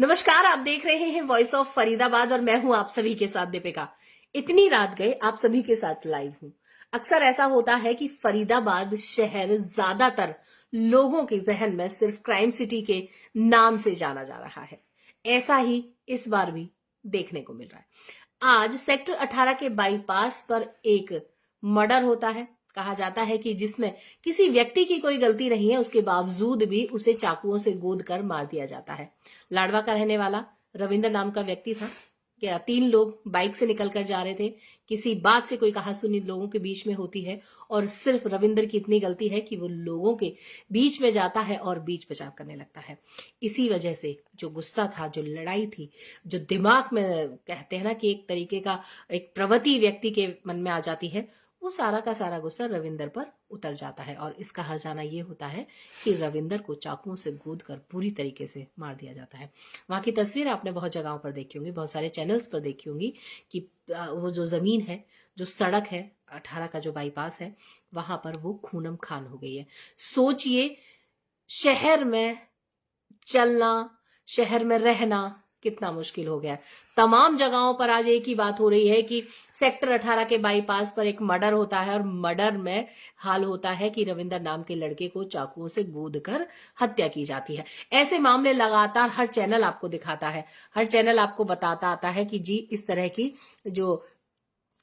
नमस्कार, आप देख रहे हैं वॉइस ऑफ फरीदाबाद और मैं हूं आप सभी के साथ दीपिका। इतनी रात गए आप सभी के साथ लाइव हूं। अक्सर ऐसा होता है कि फरीदाबाद शहर ज्यादातर लोगों के जहन में सिर्फ क्राइम सिटी के नाम से जाना जा रहा है। ऐसा ही इस बार भी देखने को मिल रहा है। आज सेक्टर 18 के बाईपास पर एक मर्डर होता है। कहा जाता है कि जिसमें किसी व्यक्ति की कोई गलती नहीं है, उसके बावजूद भी उसे चाकुओं से गोद कर मार दिया जाता है। लाडवा का रहने वाला रविंद्र नाम का व्यक्ति था। क्या 3 लोग बाइक से निकल कर जा रहे थे। किसी बात से कोई कहासुनी लोगों के बीच में होती है और सिर्फ रविंद्र की इतनी गलती है कि वो लोगों के बीच में जाता है और बीच बचाव करने लगता है। इसी वजह से जो गुस्सा था, जो लड़ाई थी, जो दिमाग में कहते हैं ना कि एक तरीके का एक प्रवृत्ति व्यक्ति के मन में आ जाती है, वो सारा का सारा गुस्सा रविंदर पर उतर जाता है और इसका हर्जाना ये होता है कि रविंदर को चाकुओं से गूंद कर पूरी तरीके से मार दिया जाता है। वहां की तस्वीर आपने बहुत जगहों पर देखी होंगी, बहुत सारे चैनल्स पर देखी होंगी कि वो जो जमीन है, जो सड़क है 18 का जो बाईपास है, वहां पर वो खूनम खान हो गई है। सोचिए, शहर में चलना, शहर में रहना कितना मुश्किल हो गया है। तमाम जगहों पर आज एक ही बात हो रही है कि सेक्टर 18 के बाईपास पर एक मर्डर होता है और मर्डर में हाल होता है कि रविंदर नाम के लड़के को चाकुओं से गूंद कर हत्या की जाती है। ऐसे मामले लगातार हर चैनल आपको दिखाता है, हर चैनल आपको बताता आता है कि जी इस तरह की जो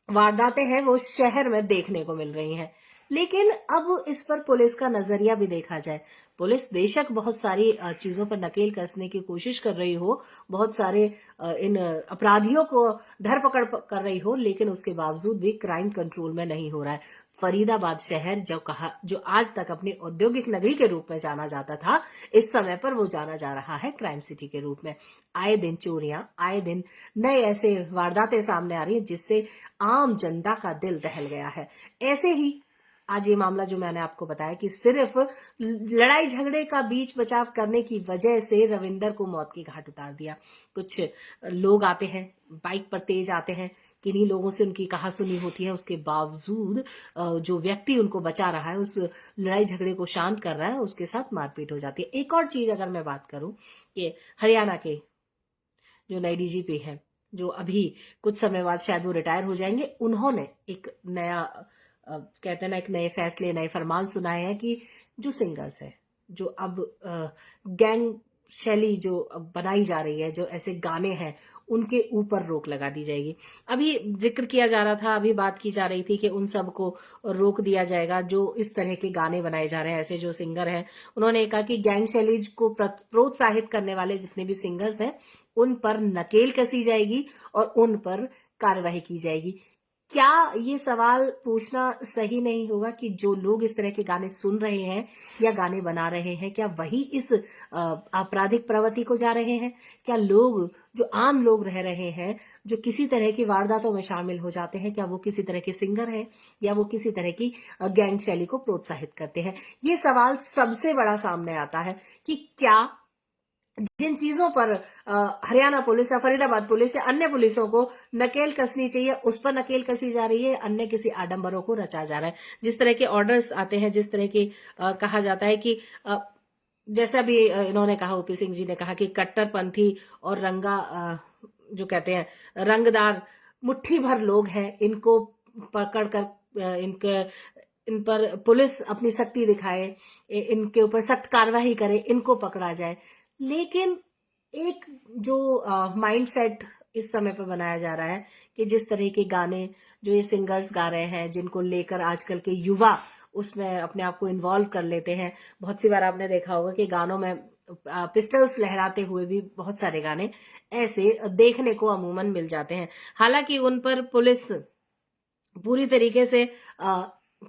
वारदातें हैं वो शहर में देखने को मिल रही हैं। लेकिन अब इस पर पुलिस का नजरिया भी देखा जाए। पुलिस बेशक बहुत सारी चीजों पर नकेल कसने की कोशिश कर रही हो, बहुत सारे इन अपराधियों को धरपकड़ कर रही हो, लेकिन उसके बावजूद भी क्राइम कंट्रोल में नहीं हो रहा है। फरीदाबाद शहर जो आज तक अपनी औद्योगिक नगरी के रूप में जाना जाता था, इस समय पर वो जाना जा रहा है क्राइम सिटी के रूप में। आए दिन चोरियां, आए दिन नए ऐसे वारदातें सामने आ रही हैं जिससे आम जनता का दिल दहल गया है। ऐसे ही आज ये मामला जो मैंने आपको बताया कि सिर्फ लड़ाई झगड़े का बीच बचाव करने की वजह से रविंदर को मौत की घाट उतार दिया। कुछ लोग आते हैं, बाइक पर तेज आते हैं, किन्हीं लोगों से उनकी कहासुनी होती है, उसके बावजूद जो व्यक्ति उनको बचा रहा है, उस लड़ाई झगड़े को शांत कर रहा है, उसके साथ मारपीट हो जाती है। एक और चीज अगर मैं बात करूं कि हरियाणा के जो नए डीजीपी हैं, जो अभी कुछ समय बाद शायद वो रिटायर हो जाएंगे, उन्होंने एक नया कहते हैं ना, एक नए फैसले, नए फरमान सुनाए हैं कि जो सिंगर्स है, जो अब गैंग शैली जो अब बनाई जा रही है, जो ऐसे गाने हैं, उनके ऊपर रोक लगा दी जाएगी। अभी जिक्र किया जा रहा था, अभी बात की जा रही थी कि उन सब को रोक दिया जाएगा जो इस तरह के गाने बनाए जा रहे हैं। ऐसे जो सिंगर हैं, उन्होंने कहा कि गैंग शैली को प्रोत्साहित करने वाले जितने भी सिंगर्स हैं, उन पर नकेल कसी जाएगी और उन पर कार्रवाई की जाएगी। क्या ये सवाल पूछना सही नहीं होगा कि जो लोग इस तरह के गाने सुन रहे हैं या गाने बना रहे हैं, क्या वही इस आपराधिक प्रवृत्ति को जा रहे हैं? क्या लोग, जो आम लोग रह रहे हैं, जो किसी तरह की वारदातों में शामिल हो जाते हैं, क्या वो किसी तरह के सिंगर हैं या वो किसी तरह की गैंग शैली को प्रोत्साहित करते हैं? ये सवाल सबसे बड़ा सामने आता है कि क्या जिन चीजों पर हरियाणा पुलिस या फरीदाबाद पुलिस या अन्य पुलिसों को नकेल कसनी चाहिए, उस पर नकेल कसी जा रही है, अन्य किसी आडंबरों को रचा जा रहा है। जिस तरह के ऑर्डर्स आते हैं, जिस तरह की कहा जाता है कि जैसा भी इन्होंने कहा, ओपी सिंह जी ने कहा कि कट्टरपंथी और जो कहते हैं रंगदार मुट्ठी भर लोग हैं, इनको पकड़कर इनके इन पर पुलिस अपनी सख्ती दिखाए, इनके ऊपर सख्त कार्रवाई करे, इनको पकड़ा जाए। लेकिन एक जो माइंड सेट इस समय पर बनाया जा रहा है कि जिस तरह के गाने जो ये सिंगर्स गा रहे हैं, जिनको लेकर आजकल के युवा उसमें अपने आप को इन्वॉल्व कर लेते हैं। बहुत सी बार आपने देखा होगा कि गानों में पिस्टल्स लहराते हुए भी बहुत सारे गाने ऐसे देखने को अमूमन मिल जाते हैं। हालांकि उन पर पुलिस पूरी तरीके से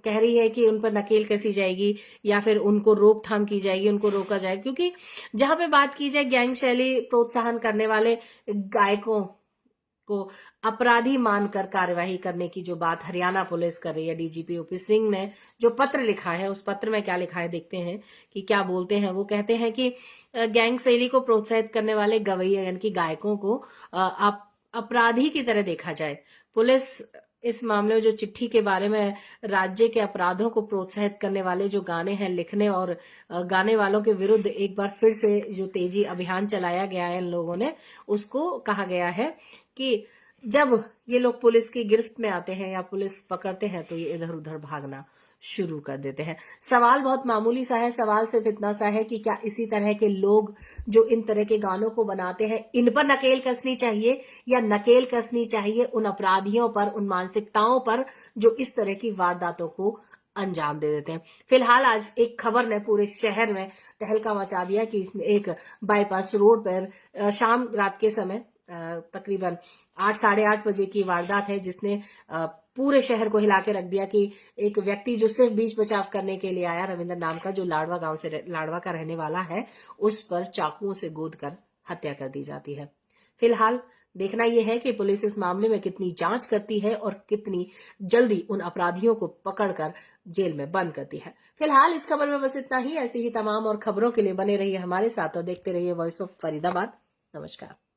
कह रही है कि उन पर नकेल कसी जाएगी या फिर उनको रोकथाम की जाएगी, उनको रोका जाए, क्योंकि जहां पे बात की जाए गैंग शैली प्रोत्साहन करने वाले गायकों को अपराधी मानकर कार्यवाही करने की जो बात हरियाणा पुलिस कर रही है, डीजीपी ओपी सिंह ने जो पत्र लिखा है, उस पत्र में क्या लिखा है देखते हैं कि क्या बोलते हैं। वो कहते हैं कि गैंग शैली को प्रोत्साहित करने वाले गवैया यानी कि गायकों को अपराधी की तरह देखा जाए। पुलिस इस मामले में जो चिट्ठी के बारे में राज्य के अपराधों को प्रोत्साहित करने वाले जो गाने हैं, लिखने और गाने वालों के विरुद्ध एक बार फिर से जो तेजी अभियान चलाया गया है इन लोगों ने, उसको कहा गया है कि जब ये लोग पुलिस की गिरफ्त में आते हैं या पुलिस पकड़ते हैं तो ये इधर उधर भागना शुरू कर देते हैं। सवाल बहुत मामूली सा है, सवाल सिर्फ इतना सा है कि क्या इसी तरह के लोग जो इन तरह के गानों को बनाते हैं, इन पर नकेल कसनी चाहिए या नकेल कसनी चाहिए उन अपराधियों पर, उन मानसिकताओं पर जो इस तरह की वारदातों को अंजाम दे देते हैं। फिलहाल आज एक खबर ने पूरे शहर में तहलका मचा दिया कि इसमें एक बाईपास रोड पर शाम रात के समय तकरीबन 8 साढ़े 8 बजे की वारदात है, जिसने पूरे शहर को हिला के रख दिया कि एक व्यक्ति जो सिर्फ बीच बचाव करने के लिए आया, रविंद्र नाम का, जो लाडवा गांव से लाडवा का रहने वाला है, उस पर चाकुओं से गोद कर हत्या कर दी जाती है। फिलहाल देखना यह है कि पुलिस इस मामले में कितनी जांच करती है और कितनी जल्दी उन अपराधियों को पकड़कर जेल में बंद करती है। फिलहाल इस खबर में बस इतना ही। ऐसी ही तमाम और खबरों के लिए बने रहिए हमारे साथ और देखते रहिए वॉइस ऑफ फरीदाबाद। नमस्कार।